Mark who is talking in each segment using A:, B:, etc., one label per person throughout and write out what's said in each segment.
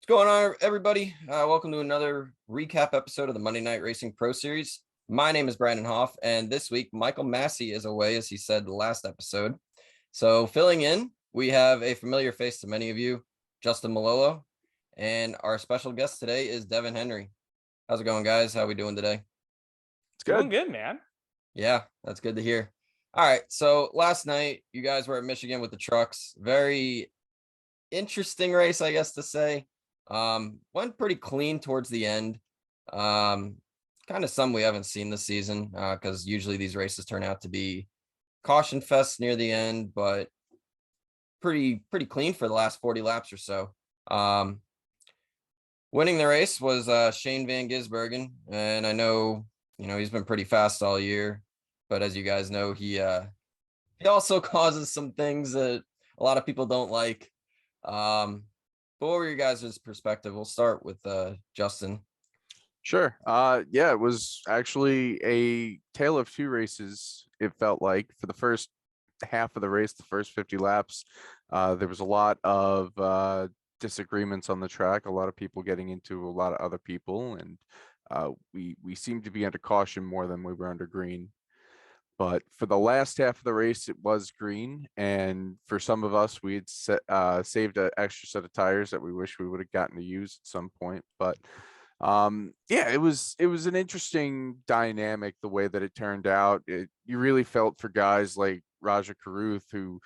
A: Going on, everybody? Welcome to another recap episode of the Monday Night Racing Pro Series. My name is Brandon Hauff, and this week Michael Massey is away, as he said the last episode. So filling in, we have a familiar face to many of you, Justin Melillo, and our special guest today is Devin Henry. How's it going, guys? How are we doing today?
B: It's good.
C: Doing good, man.
A: Yeah, that's good to hear. All right, so last night you guys were at Michigan with the trucks. Very interesting race, I guess to say. Went pretty clean towards the end. Kind of some we haven't seen this season, because usually these races turn out to be caution fest near the end, but pretty clean for the last 40 laps or so. Winning the race was Shane Van Gisbergen, and I know he's been pretty fast all year, but as you guys know, he also causes some things that a lot of people don't like. But what were your guys' perspective? We'll start with Justin.
B: Sure. Yeah, it was actually a tale of two races. It felt like for the first half of the race, the first 50 laps, there was a lot of disagreements on the track, a lot of people getting into a lot of other people, and we seemed to be under caution more than we were under green. But for the last half of the race, it was green, and for some of us, we had saved an extra set of tires that we wish we would have gotten to use at some point. But yeah, it was an interesting dynamic the way that it turned out. You really felt for guys like Raja Caruth, who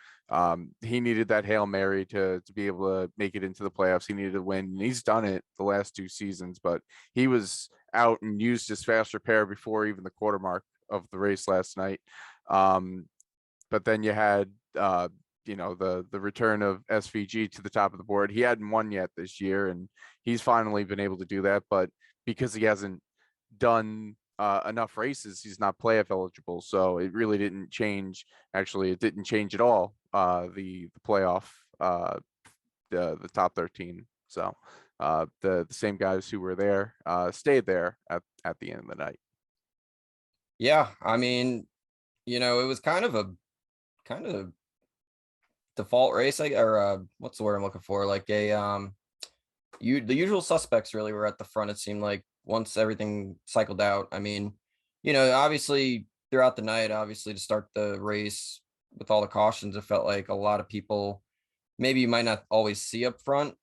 B: he needed that Hail Mary to be able to make it into the playoffs. He needed to win, and he's done it the last two seasons, but he was out and used his fast repair before even the quarter mark of the race last night. But then you had the return of SVG to the top of the board. He hadn't won yet this year, and he's finally been able to do that, but because he hasn't done enough races, he's not playoff eligible. So it really didn't change. Actually, it didn't change at all the playoff, the top 13. So the same guys who were there stayed there at the end of the night.
A: Yeah, I mean, it was kind of default race, or what's the word I'm looking for? Like the usual suspects really were at the front. It seemed like once everything cycled out. I mean, obviously throughout the night, obviously to start the race with all the cautions, it felt like a lot of people maybe you might not always see up front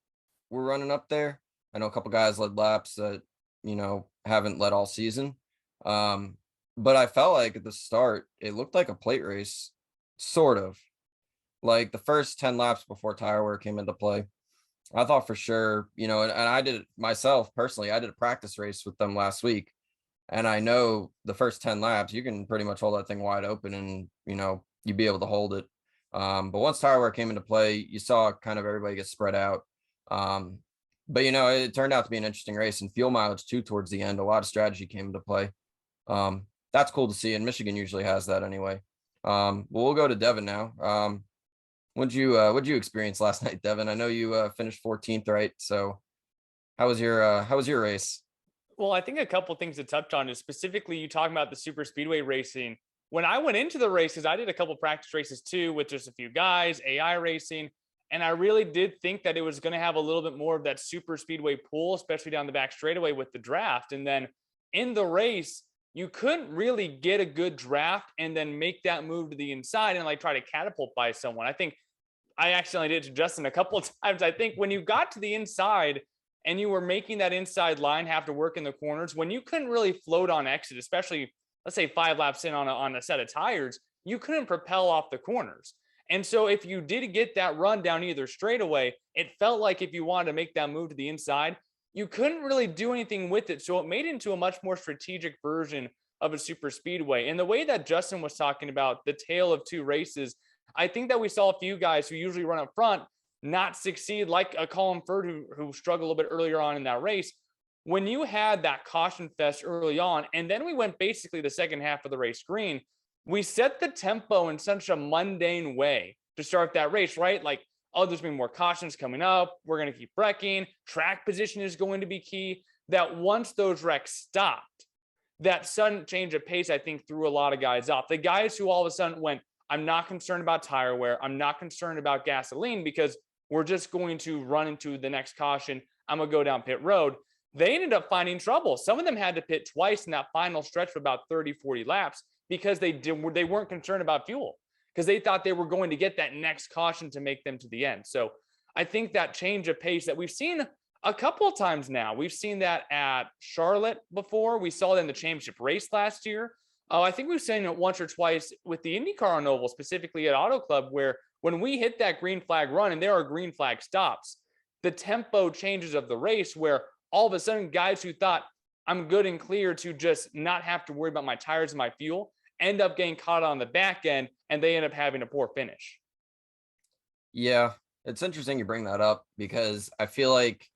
A: were running up there. I know a couple guys led laps that haven't led all season. But I felt like at the start, it looked like a plate race, sort of. Like the first 10 laps before tire wear came into play, I thought for sure, and I did it myself personally. I did a practice race with them last week, and I know the first 10 laps, you can pretty much hold that thing wide open and, you'd be able to hold it. But once tire wear came into play, you saw kind of everybody get spread out. But, it turned out to be an interesting race, and fuel mileage too towards the end. A lot of strategy came into play. That's cool to see, and Michigan usually has that anyway. Well, we'll go to Devin now. What'd you experience last night, Devin? I know you finished 14th, right? So how was your race?
C: Well, I think a couple things to touch on is specifically you talking about the super speedway racing. When I went into the races, I did a couple practice races too with just a few guys, AI racing, and I really did think that it was going to have a little bit more of that super speedway pool, especially down the back straightaway with the draft. And then in the race, you couldn't really get a good draft and then make that move to the inside and like try to catapult by someone. I think I accidentally did it to Justin a couple of times. I think when you got to the inside and you were making that inside line have to work in the corners, when you couldn't really float on exit, especially let's say 5 laps in on a set of tires, you couldn't propel off the corners. And so if you did get that run down either straightaway, it felt like if you wanted to make that move to the inside, you couldn't really do anything with it. So it made it into a much more strategic version of a super speedway. And the way that Justin was talking about the tale of two races, I think that we saw a few guys who usually run up front not succeed, like a Colin Ferd who struggled a little bit earlier on in that race. When you had that caution fest early on, and then we went basically the second half of the race green, we set the tempo in such a mundane way to start that race, right? Like, oh, there's been more cautions coming up. We're going to keep wrecking. Track position is going to be key. That once those wrecks stopped, that sudden change of pace, I think, threw a lot of guys off. The guys who all of a sudden went, I'm not concerned about tire wear. I'm not concerned about gasoline, because we're just going to run into the next caution. I'm going to go down pit road. They ended up finding trouble. Some of them had to pit twice in that final stretch for about 30, 40 laps because they weren't concerned about fuel, because they thought they were going to get that next caution to make them to the end. So I think that change of pace that we've seen a couple of times now. We've seen that at Charlotte before. We saw it in the championship race last year. I think we've seen it once or twice with the IndyCar on Oval, specifically at Auto Club, where when we hit that green flag run and there are green flag stops, the tempo changes of the race, where all of a sudden guys who thought I'm good and clear to just not have to worry about my tires and my fuel end up getting caught on the back end, and they end up having a poor finish.
A: Yeah, it's interesting you bring that up because I feel like,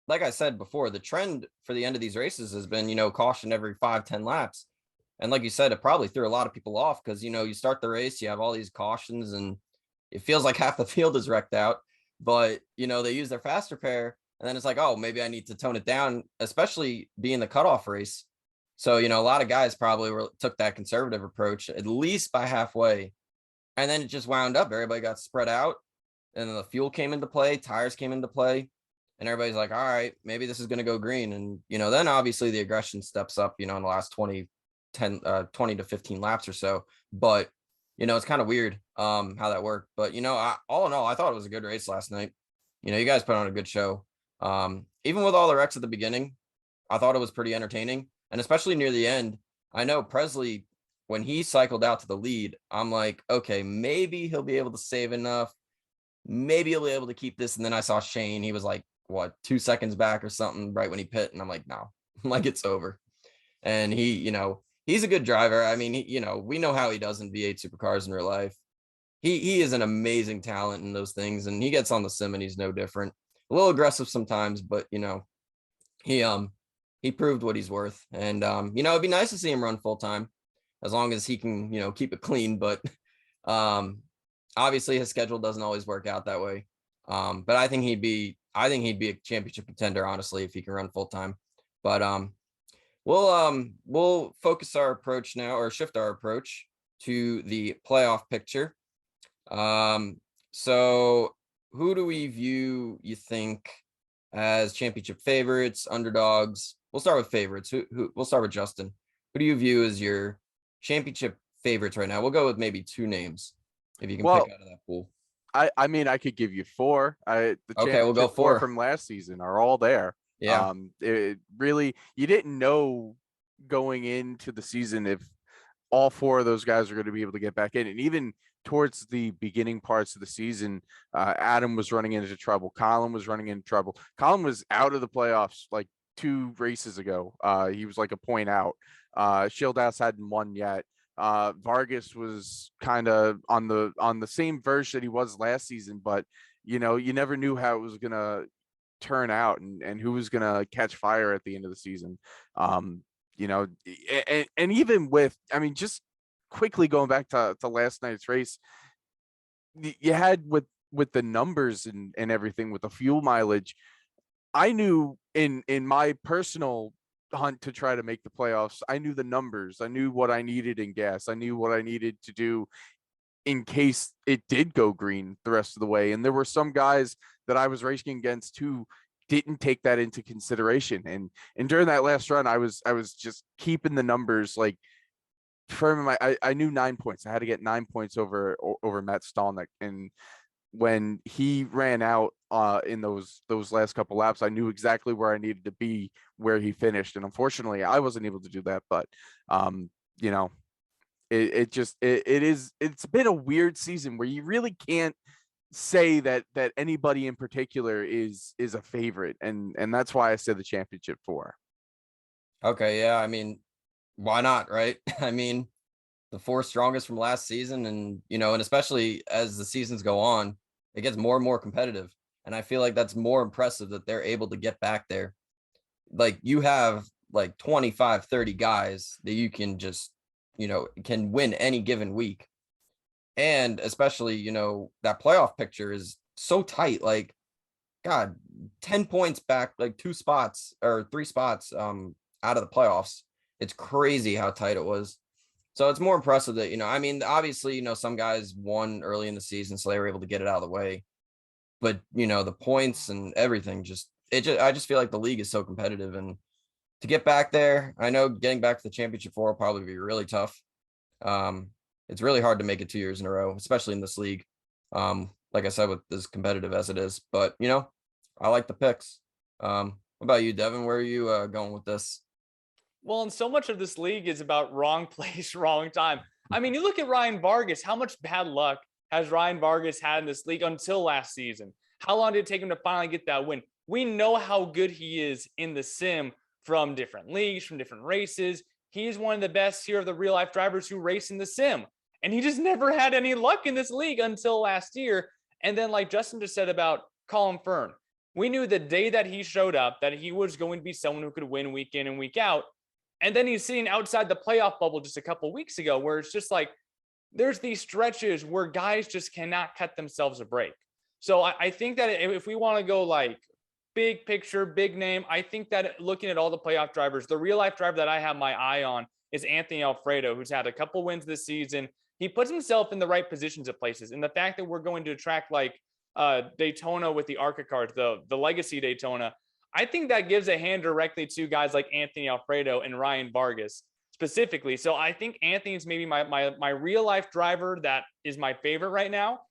A: like I said before, the trend for the end of these races has been, caution every 5-10 laps. And like you said, it probably threw a lot of people off because, you start the race, you have all these cautions and it feels like half the field is wrecked out, but, they use their fast repair. And then it's like, oh, maybe I need to tone it down, especially being the cutoff race. So, a lot of guys probably took that conservative approach, at least by halfway. And then it just wound up. Everybody got spread out. And then the fuel came into play, tires came into play. And everybody's like, all right, maybe this is going to go green. And, then obviously the aggression steps up, in the last 20 to 15 laps or so. But, it's kind of weird how that worked. But, all in all, I thought it was a good race last night. You guys put on a good show. Even with all the wrecks at the beginning, I thought it was pretty entertaining. And especially near the end, I know Presley, when he cycled out to the lead, I'm like, okay, maybe he'll be able to save enough. Maybe he'll be able to keep this. And then I saw Shane, he was like, 2 seconds back or something right when he pit. And I'm like, no, like it's over. And he, he's a good driver. I mean, we know how he does in V8 supercars in real life. He is an amazing talent in those things. And he gets on the sim and he's no different. A little aggressive sometimes, but, he proved what he's worth. And, it'd be nice to see him run full time as long as he can, keep it clean. But obviously his schedule doesn't always work out that way. But I think he'd be a championship contender, honestly, if he can run full time. But we'll focus our approach now, or shift our approach to the playoff picture. So who do we view, you think, as championship favorites, underdogs? We'll start with favorites. We'll start with Justin. Who do you view as your championship favorites right now? We'll go with maybe 2 names if you can pick out of that pool.
B: I mean, I could give you 4.
A: Okay, we'll go 4
B: from last season are all there.
A: Yeah.
B: It really, you didn't know going into the season if all 4 of those guys are going to be able to get back in. And even towards the beginning parts of the season, Adam was running into trouble. Colin was running into trouble. Colin was out of the playoffs like 2 races ago. He was like a point out. Shieldhouse hadn't won yet. Vargas was kind of on the same verge that he was last season, but you never knew how it was gonna turn out and who was gonna catch fire at the end of the season. And even with, I mean, just quickly going back to last night's race, you had with the numbers and everything with the fuel mileage. I knew in my personal hunt to try to make the playoffs, I knew the numbers. I knew what I needed in gas. I knew what I needed to do in case it did go green the rest of the way. And there were some guys that I was racing against who didn't take that into consideration. And during that last run, I was just keeping the numbers like firm in I knew 9 points. I had to get 9 points over Matt Stallnick. And when he ran out in those last couple laps, I knew exactly where I needed to be where he finished. And unfortunately, I wasn't able to do that. But it's been a weird season where you really can't say that anybody in particular is a favorite, and that's why I said the championship 4.
A: Okay, yeah, I mean, why not, right? I mean, the 4 strongest from last season, and and especially as the seasons go on, it gets more and more competitive. And I feel like that's more impressive that they're able to get back there. Like you have like 25, 30 guys that you can just, can win any given week. And especially, that playoff picture is so tight. Like, God, 10 points back, like 2 spots or 3 spots out of the playoffs. It's crazy how tight it was. So it's more impressive that, I mean, obviously, some guys won early in the season, so they were able to get it out of the way. but the points and everything I just feel like the league is so competitive, and to get back there, I know getting back to the championship four will probably be really tough. It's really hard to make it 2 years in a row, especially in this league. Like I said, with as competitive as it is, but I like the picks. What about you, Devin? Where are you going with this?
C: Well, and so much of this league is about wrong place, wrong time. I mean, you look at Ryan Vargas, how much bad luck has Ryan Vargas had in this league until last season? How long did it take him to finally get that win? We know how good he is in the sim from different leagues, from different races. He is one of the best here of the real life drivers who race in the sim. And he just never had any luck in this league until last year. And then, like Justin just said about Colin Fern, we knew the day that he showed up that he was going to be someone who could win week in and week out. And then he's sitting outside the playoff bubble just a couple weeks ago, where it's just like there's these stretches where guys just cannot cut themselves a break. So I think that if we want to go like big picture, big name, I think that looking at all the playoff drivers, the real life driver that I have my eye on is Anthony Alfredo, who's had a couple wins this season. He puts himself in the right positions at places. And the fact that we're going to a track like Daytona with the ARCA cars, the Legacy Daytona, I think that gives a hand directly to guys like Anthony Alfredo and Ryan Vargas specifically. So I think Anthony's maybe my real life driver that is my favorite right now.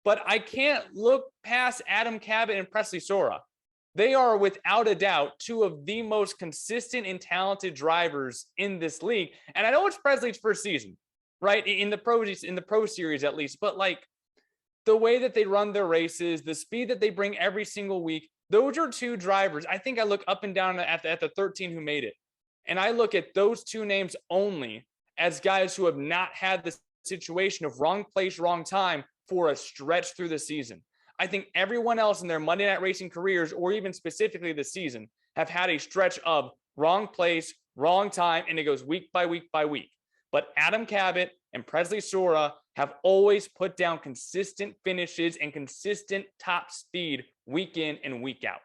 C: But I can't look past Adam Cabot and Presley Sora. They are without a doubt two of the most consistent and talented drivers in this league. And I know it's Presley's first season, right? In the pro series at least, but like the way that they run their races, the speed that they bring every single week, those are two drivers. I think I look up and down at the 13 who made it. And I look at those two names only as guys who have not had the situation of wrong place, wrong time for a stretch through the season. I think everyone else in their Monday Night Racing careers, or even specifically this season, have had a stretch of wrong place, wrong time, and it goes week by week by week. But Adam Cabot and Presley Sora have always put down consistent finishes and consistent top speed week in and week out.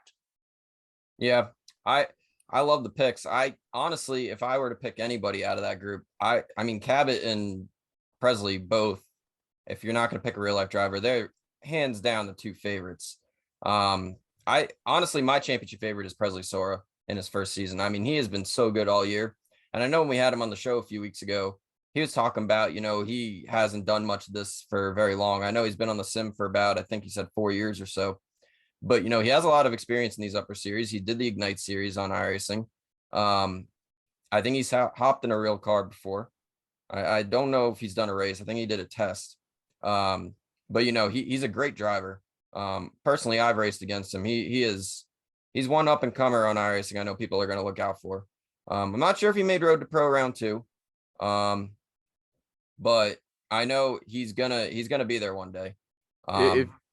A: Yeah, I love the picks. I honestly, if I were to pick anybody out of that group, I mean Cabot and Presley both. If you're not going to pick a real life driver, they're hands down the two favorites. I honestly, my championship favorite is Presley Sora in his first season. I mean, he has been so good all year. And I know when we had him on the show a few weeks ago, he was talking about, he hasn't done much of this for very long. I know he's been on the sim for about, I think he said 4 years or so. But, he has a lot of experience in these upper series. He did the Ignite series on iRacing. I think he's hopped in a real car before. I don't know if he's done a race. I think he did a test. But he's a great driver. Personally, I've raced against him. He's one up and comer on iRacing. I know people are going to look out for. I'm not sure if he made Road to Pro round 2. But I know he's gonna be there one day.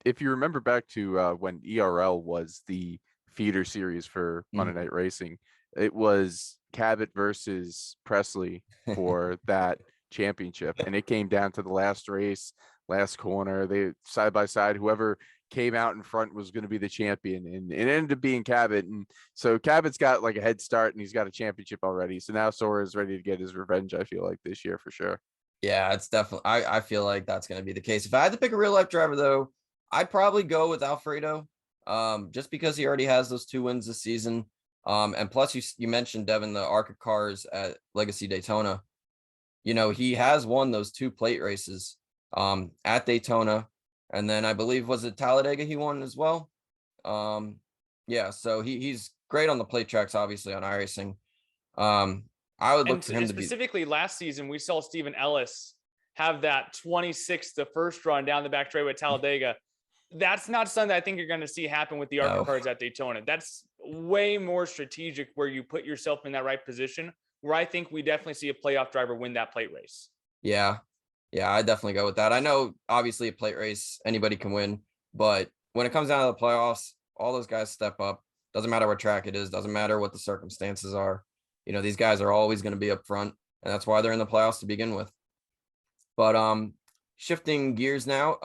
B: If you remember back to when ERL was the feeder series for Monday Night Racing, it was Cabot versus Presley for that championship, and it came down to the last race, last corner. They side by side, whoever came out in front was going to be the champion, and it ended up being Cabot. And so Cabot's got like a head start, and he's got a championship already. So now Sora is ready to get his revenge, I feel like, this year for sure.
A: Yeah, it's definitely, I feel like that's going to be the case. If I had to pick a real life driver though, I'd probably go with Alfredo, just because he already has those 2 wins this season. And plus you mentioned Devin, the ARCA cars at Legacy Daytona. He has won those 2 plate races at Daytona. And then I believe, was it Talladega he won as well? Yeah, so he's great on the plate tracks, obviously on iRacing. I would look to him to be
C: specifically last season. We saw Stephen Ellis have that 26th, the first run down the back straightaway at Talladega. That's not something that I think you're going to see happen with the ARCA cars at Daytona. That's way more strategic, where you put yourself in that right position, where I think we definitely see a playoff driver win that plate race.
A: Yeah, I definitely go with that. I know obviously a plate race, anybody can win, but when it comes down to the playoffs, all those guys step up. Doesn't matter what track it is, doesn't matter what the circumstances are. These guys are always going to be up front, and that's why they're in the playoffs to begin with. But shifting gears now,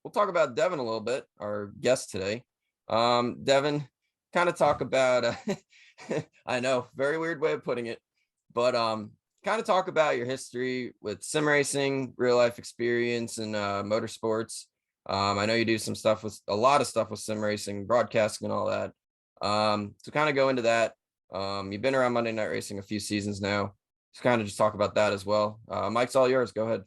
A: we'll talk about Devin a little bit, our guest today. Devin, kind of talk about, I know, very weird way of putting it, but kind of talk about your history with sim racing, real life experience, and motorsports. I know you do some stuff with a lot of stuff with sim racing, broadcasting, and all that. To kind of go into that, you've been around Monday Night Racing a few seasons now. To kind of just talk about that as well. Mike's all yours. Go ahead.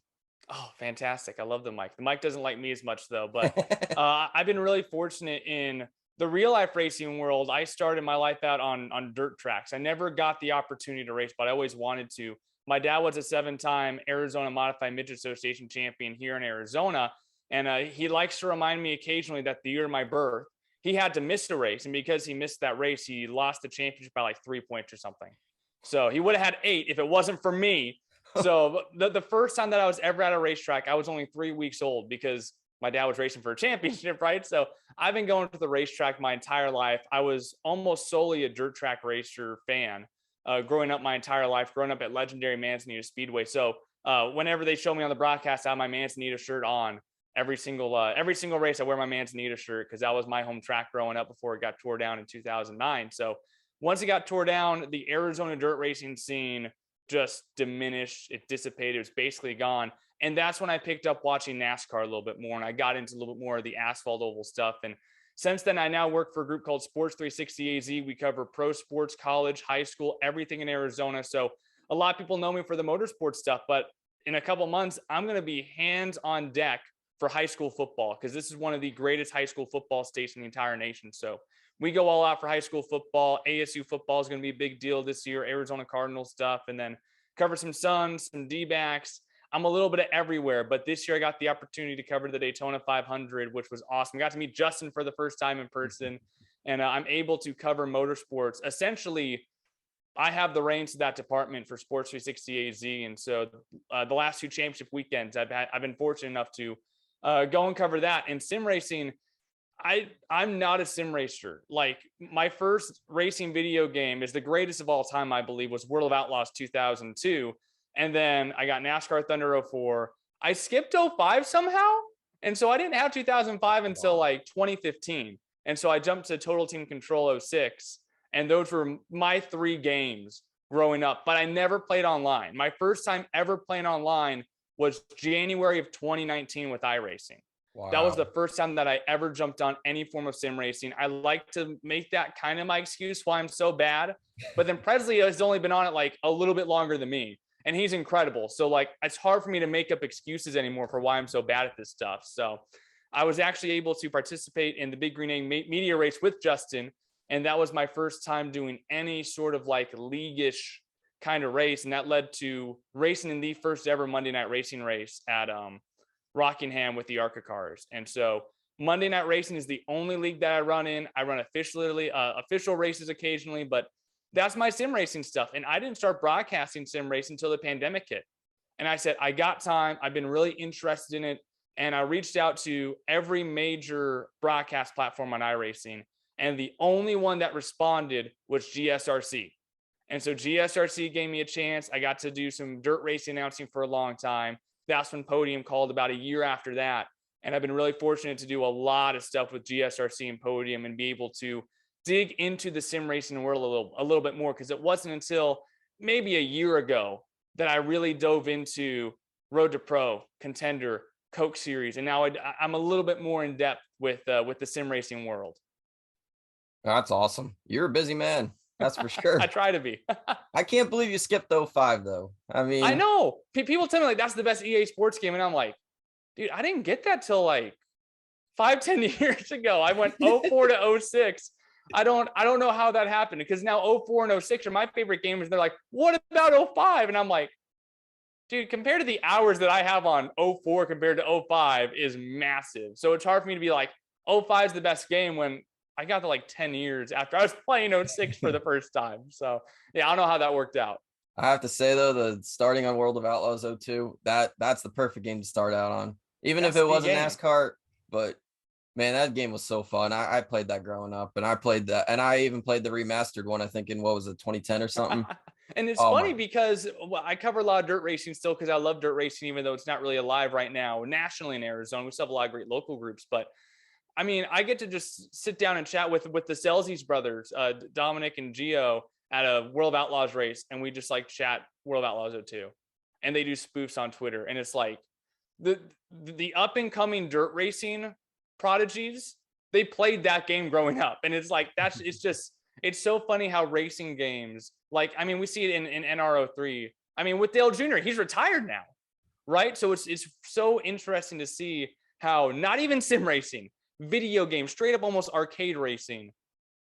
C: Oh, fantastic. I love the mic. The mic doesn't like me as much though, but I've been really fortunate in the real life racing world. I started my life out on dirt tracks. I never got the opportunity to race, but I always wanted to. My dad was a 7-time Arizona Modified Midget Association champion here in Arizona. And he likes to remind me occasionally that the year of my birth, he had to miss a race. And because he missed that race, he lost the championship by like 3 points or something. So he would have had 8 if it wasn't for me. So the first time that I was ever at a racetrack, I was only 3 weeks old because my dad was racing for a championship, right? So I've been going to the racetrack my entire life. I was almost solely a dirt track racer fan growing up my entire life, growing up at legendary Manzanita Speedway. So whenever they show me on the broadcast, I have my Manzanita shirt on every single race. I wear my Manzanita shirt because that was my home track growing up before it got tore down in 2009. So once it got tore down, the Arizona dirt racing scene just diminished. It dissipated. It was basically gone. And that's when I picked up watching NASCAR a little bit more. And I got into a little bit more of the asphalt oval stuff. And since then, I now work for a group called Sports 360 AZ. We cover pro sports, college, high school, everything in Arizona. So a lot of people know me for the motorsports stuff, but in a couple months, I'm going to be hands on deck for high school football because this is one of the greatest high school football states in the entire nation. So we go all out for high school football. ASU football is going to be a big deal this year, Arizona Cardinals stuff, and then cover some Suns, some D-backs. I'm a little bit of everywhere, but this year I got the opportunity to cover the Daytona 500, which was awesome. I got to meet Justin for the first time in person, and I'm able to cover motorsports. Essentially, I have the reins to that department for Sports 360 AZ, and so the last 2 championship weekends, I've been fortunate enough to go and cover that. And sim racing, I'm not a sim racer. Like my first racing video game is the greatest of all time, I believe, was World of Outlaws 2002. And then I got NASCAR Thunder 04. I skipped 05 somehow. And so I didn't have 2005 until like 2015. And so I jumped to Total Team Control 06. And those were my 3 games growing up, but I never played online. My first time ever playing online was January of 2019 with iRacing. Wow. That was the first time that I ever jumped on any form of sim racing. I like to make that kind of my excuse why I'm so bad. But then Presley has only been on it like a little bit longer than me. And he's incredible. So like, it's hard for me to make up excuses anymore for why I'm so bad at this stuff. So I was actually able to participate in the Big Green Egg media race with Justin. And that was my first time doing any sort of like league-ish kind of race. And that led to racing in the first ever Monday Night Racing race at Rockingham with the ARCA cars. And so Monday Night Racing is the only league that I run in. I run official races occasionally, but that's my sim racing stuff. And I didn't start broadcasting sim racing until the pandemic hit. And I said, I got time. I've been really interested in it. And I reached out to every major broadcast platform on iRacing. And the only one that responded was GSRC. And so GSRC gave me a chance. I got to do some dirt racing announcing for a long time. That's when Podium called about a year after that. And I've been really fortunate to do a lot of stuff with GSRC and Podium and be able to dig into the sim racing world a little bit more, because it wasn't until maybe a year ago that I really dove into Road to Pro, Contender, Coke Series, and now I'm a little bit more in depth with the sim racing world.
A: That's awesome. You're a busy man. That's for sure.
C: I try to be.
A: I can't believe you skipped 05 though. I mean,
C: I know people tell me like that's the best EA Sports game, and I'm like, dude, I didn't get that till like 5-10 years ago. I went 04 to 06. I don't know how that happened, because now 04 and 06 are my favorite games. They're like, what about 05? And I'm like, dude, compared to the hours that I have on 04 compared to 05 is massive. So it's hard for me to be like, 05 is the best game when I got to like 10 years after I was playing 06 for the first time. So yeah, I don't know how that worked out.
A: I have to say though, the starting on World of Outlaws 02, that's the perfect game to start out on. Even if it wasn't NASCAR, but man, that game was so fun. I played that growing up, and I played that, and I even played the remastered one, I think in, what was it, 2010 or something?
C: And it's funny because I cover a lot of dirt racing still, because I love dirt racing, even though it's not really alive right now nationally in Arizona. We still have a lot of great local groups, but I mean, I get to just sit down and chat with the Celsius brothers, Dominic and Gio, at a World of Outlaws race, and we just like chat World of Outlaws 02, and they do spoofs on Twitter, and it's like the up and coming dirt racing prodigies, they played that game growing up. And it's like, it's so funny how racing games, like, I mean, we see it in NRO3. I mean, with Dale Jr., he's retired now, right? So it's so interesting to see how not even sim racing, video games, straight up almost arcade racing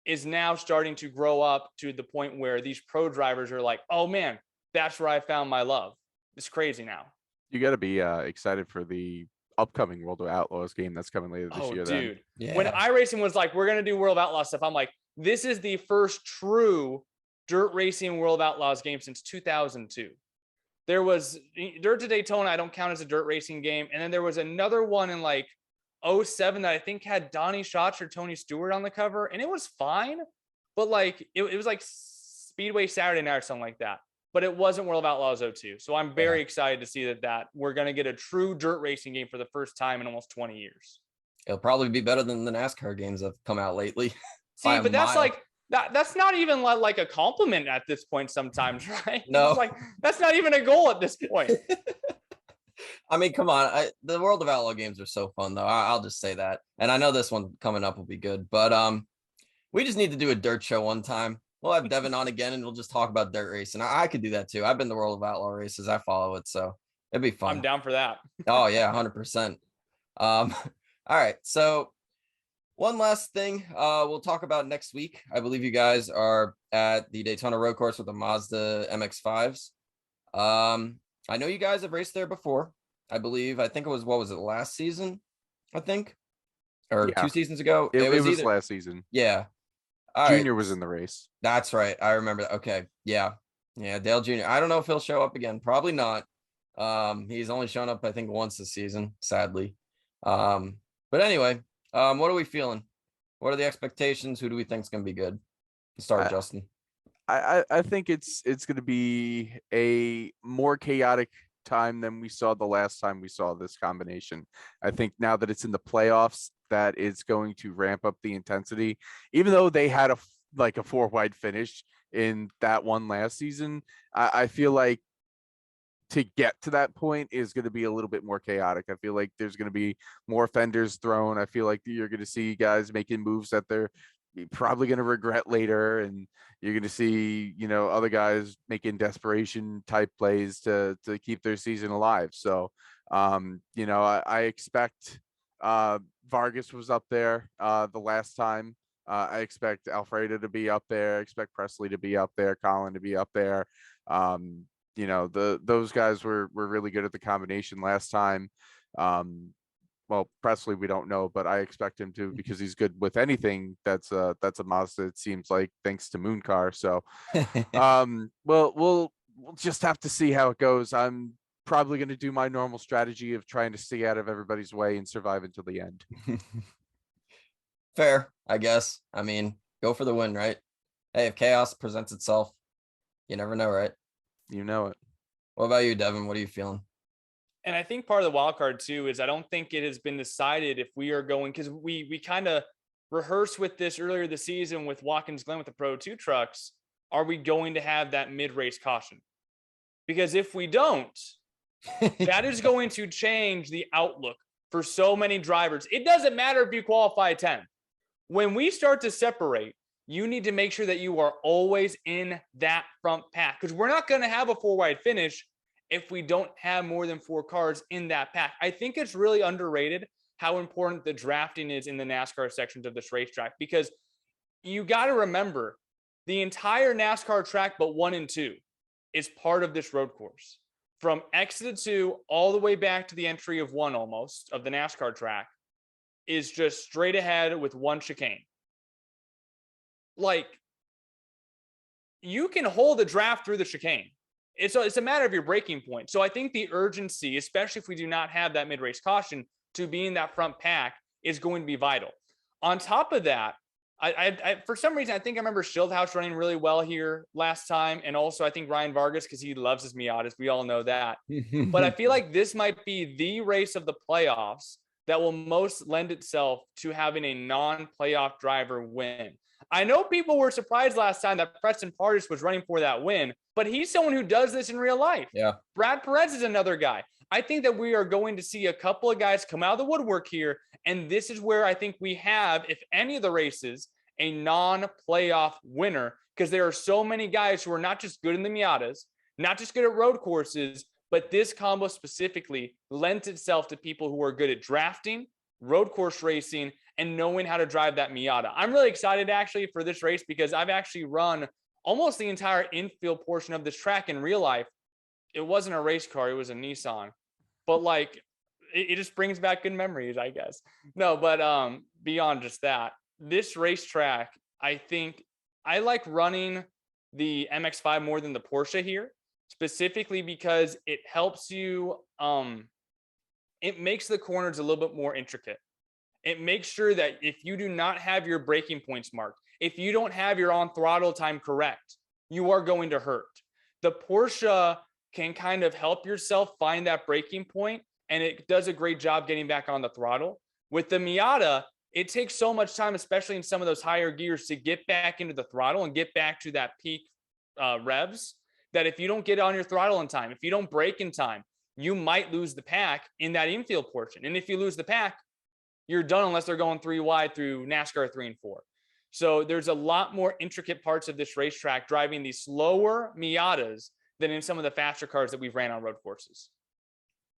C: is now starting to grow up to the point where these pro drivers are like, oh man, that's where I found my love. It's crazy now.
B: You got to be excited for the upcoming World of Outlaws game that's coming later this year.
C: Dude.
A: Yeah.
C: When iRacing was like, we're going to do World of Outlaws stuff, I'm like, this is the first true dirt racing World of Outlaws game since 2002. There was Dirt to Daytona, I don't count as a dirt racing game. And then there was another one in like 07 that I think had Donnie Schatz or Tony Stewart on the cover. And it was fine. But like, it was like Speedway Saturday Night or something like that. But it wasn't World of Outlaws 02. So I'm very excited to see that we're going to get a true dirt racing game for the first time in almost 20 years.
A: It'll probably be better than the NASCAR games that have come out lately.
C: See, but that's like, that's not even like a compliment at this point sometimes, right?
A: No.
C: It's like, that's not even a goal at this point.
A: I mean, come on. The World of Outlaw games are so fun, though. I'll just say that. And I know this one coming up will be good. But we just need to do a dirt show one time. We'll have Devin on again, and we'll just talk about dirt racing. I could do that, too. I've been to World of Outlaw races. I follow it, so it'd be fun.
C: I'm down for that.
A: Oh, yeah, 100%. All right, so one last thing we'll talk about next week. I believe you guys are at the Daytona Road Course with the Mazda MX-5s. I know you guys have raced there before. I think it was, what was it, last season, I think? Or 2 seasons ago?
B: It was last season.
A: Yeah.
B: Junior was in the race.
A: That's right. I remember that. Okay. Yeah. Yeah. Dale Jr. I don't know if he'll show up again. Probably not. He's only shown up, I think, once this season, sadly. But anyway, what are we feeling? What are the expectations? Who do we think is going to be good? Start with Justin.
B: I think it's going to be a more chaotic time than we saw the last time we saw this combination. I think now that it's in the playoffs, that is going to ramp up the intensity. Even though they had a 4-wide finish in that one last season, I feel like to get to that point is going to be a little bit more chaotic. I feel like there's going to be more fenders thrown. I feel like you're going to see guys making moves that they're probably going to regret later, and you're going to see, other guys making desperation type plays to keep their season alive. So, I expect Vargas was up there the last time. I expect Alfredo to be up there. I expect Presley to be up there. Colin to be up there. Those guys were really good at the combination last time. Well, Presley, we don't know, but I expect him to, because he's good with anything that's a Mazda, it seems like, thanks to Moon Car. So, we'll just have to see how it goes. I'm probably going to do my normal strategy of trying to stay out of everybody's way and survive until the end.
A: Fair, I guess. I mean, go for the win, right? Hey, if chaos presents itself, you never know, right?
B: You know it.
A: What about you, Devin? What are you feeling?
C: And I think part of the wild card too is I don't think it has been decided if we are going, because we kind of rehearsed with this earlier this season with Watkins Glen with the Pro 2 trucks. Are we going to have that mid-race caution? Because if we don't, that is going to change the outlook for so many drivers. It doesn't matter if you qualify 10th. When we start to separate, you need to make sure that you are always in that front pack, because we're not going to have a 4-wide finish if we don't have more than 4 cars in that pack. I think it's really underrated how important the drafting is in the NASCAR sections of this racetrack, because you got to remember the entire NASCAR track, but 1 and 2 is part of this road course. From exit 2 all the way back to the entry of 1 almost of the NASCAR track is just straight ahead with 1 chicane. Like, you can hold a draft through the chicane. It's a matter of your breaking point. So I think the urgency, especially if we do not have that mid-race caution, to be in that front pack is going to be vital. On top of that, I for some reason, I think I remember Schildhouse running really well here last time. And also I think Ryan Vargas, because he loves his Miatas. We all know that. But I feel like this might be the race of the playoffs that will most lend itself to having a non-playoff driver win. I know people were surprised last time that Preston Pardis was running for that win, but he's someone who does this in real life.
A: Yeah.
C: Brad Perez is another guy. I think that we are going to see a couple of guys come out of the woodwork here. And this is where I think we have, if any of the races, a non-playoff winner, because there are so many guys who are not just good in the Miatas, not just good at road courses, but this combo specifically lends itself to people who are good at drafting, road course racing, and knowing how to drive that Miata. I'm really excited actually for this race because I've actually run almost the entire infield portion of this track in real life. It wasn't a race car, it was a Nissan. But like it just brings back good memories, I guess. No, but beyond just that, this racetrack, I think I like running the MX-5 more than the Porsche here, specifically because it helps you it makes the corners a little bit more intricate. It makes sure that if you do not have your braking points marked, if you don't have your on throttle time correct, you are going to hurt. The Porsche can kind of help yourself find that braking point, and it does a great job getting back on the throttle. With the Miata, it takes so much time, especially in some of those higher gears, to get back into the throttle and get back to that peak revs, that if you don't get on your throttle in time, if you don't brake in time, you might lose the pack in that infield portion. And if you lose the pack, you're done unless they're going 3 wide through NASCAR 3 and 4. So there's a lot more intricate parts of this racetrack driving these slower Miatas than in some of the faster cars that we've ran on road courses.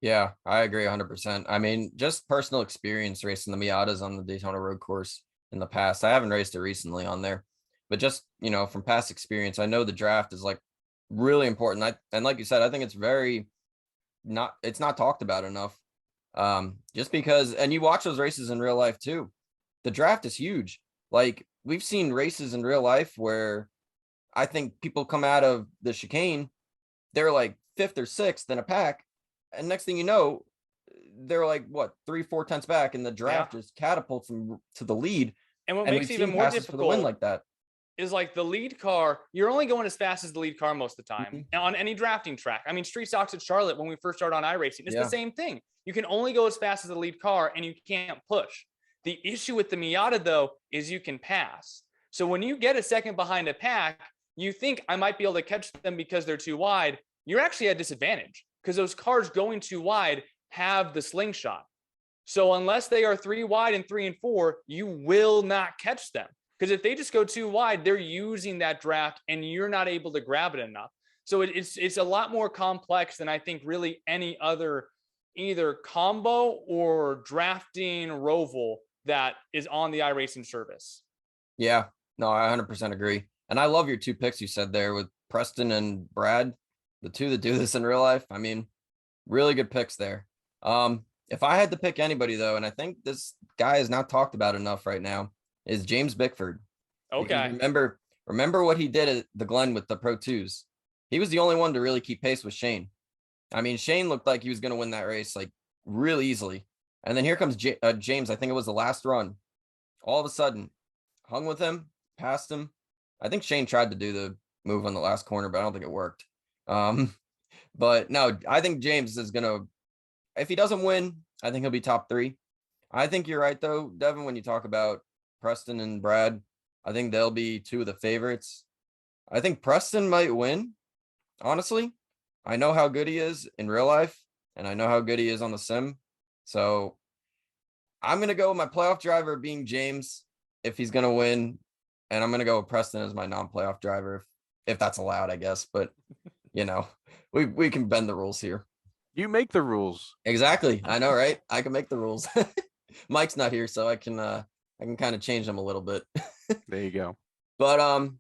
A: Yeah, I agree 100%. I mean, just personal experience racing the Miatas on the Daytona road course in the past. I haven't raced it recently on there, but just, from past experience, I know the draft is like really important. And like you said, I think it's it's not talked about enough. Just because, and you watch those races in real life too. The draft is huge. Like we've seen races in real life where I think people come out of the chicane, they're like 5th or 6th in a pack. And next thing you know, they're like what 3-4 tenths back, and the draft just catapults them to the lead.
C: And what makes it even more difficult
A: for the win like that
C: is like the lead car, you're only going as fast as the lead car most of the time on any drafting track. I mean, street stocks at Charlotte when we first started on iRacing, it's the same thing. You can only go as fast as the lead car and you can't push. The issue with the Miata though is you can pass. So when you get a second behind a pack, you think I might be able to catch them because they're too wide. You're actually at disadvantage because those cars going too wide have the slingshot. So unless they are 3 wide and 3 and 4, you will not catch them. Because if they just go too wide, they're using that draft and you're not able to grab it enough. So it's a lot more complex than I think really any other either combo or drafting roval that is on the iRacing service.
A: Yeah, no, I 100% agree. And I love your 2 picks you said there with Preston and Brad, the 2 that do this in real life. I mean, really good picks there. If I had to pick anybody though, and I think this guy is not talked about enough right now, is James Bickford.
C: Okay.
A: Remember what he did at the Glen with the Pro 2s. He was the only one to really keep pace with Shane. I mean, Shane looked like he was going to win that race like really easily. And then here comes James. I think it was the last run. All of a sudden, hung with him, passed him. I think Shane tried to do the move on the last corner, but I don't think it worked. But no, I think James is going to, if he doesn't win, I think he'll be top 3. I think you're right though, Devin, when you talk about Preston and Brad, I think they'll be 2 of the favorites. I think Preston might win. Honestly, I know how good he is in real life, and I know how good he is on the sim. So I'm going to go with my playoff driver being James if he's going to win. And I'm going to go with Preston as my non-playoff driver, if that's allowed, I guess. But, we can bend the rules here.
B: You make the rules.
A: Exactly. I know, right? I can make the rules. Mike's not here, so I can kind of change them a little bit.
B: There you go.
A: But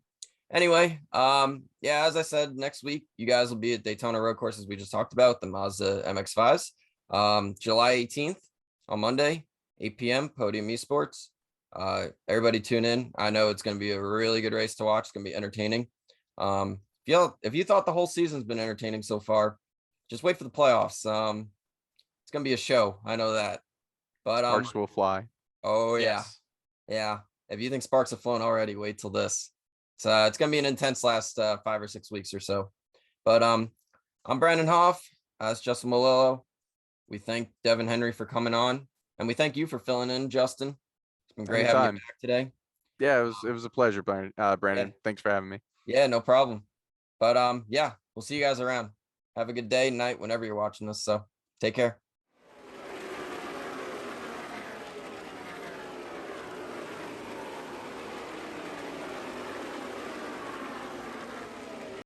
A: anyway, yeah, as I said, next week you guys will be at Daytona road courses we just talked about, the Mazda MX-5s. July 18th on Monday, 8 p.m. Podium Esports. Everybody tune in. I know it's going to be a really good race to watch. It's going to be entertaining. If you thought the whole season's been entertaining so far, just wait for the playoffs. It's going to be a show. I know that. But
B: Sparks will fly.
A: Oh yeah.
C: Yes.
A: Yeah. If you think sparks have flown already, wait till this. It's gonna be an intense last 5 or 6 weeks or so. But I'm Brandon Hauff. It's Justin Melillo. We thank Devin Henry for coming on, and we thank you for filling in, Justin. It's been great having you back today.
B: Yeah, it was a pleasure, Brandon.
A: Yeah.
B: Thanks for having me.
A: Yeah, no problem. But yeah, we'll see you guys around. Have a good day, night, whenever you're watching this. So Take care.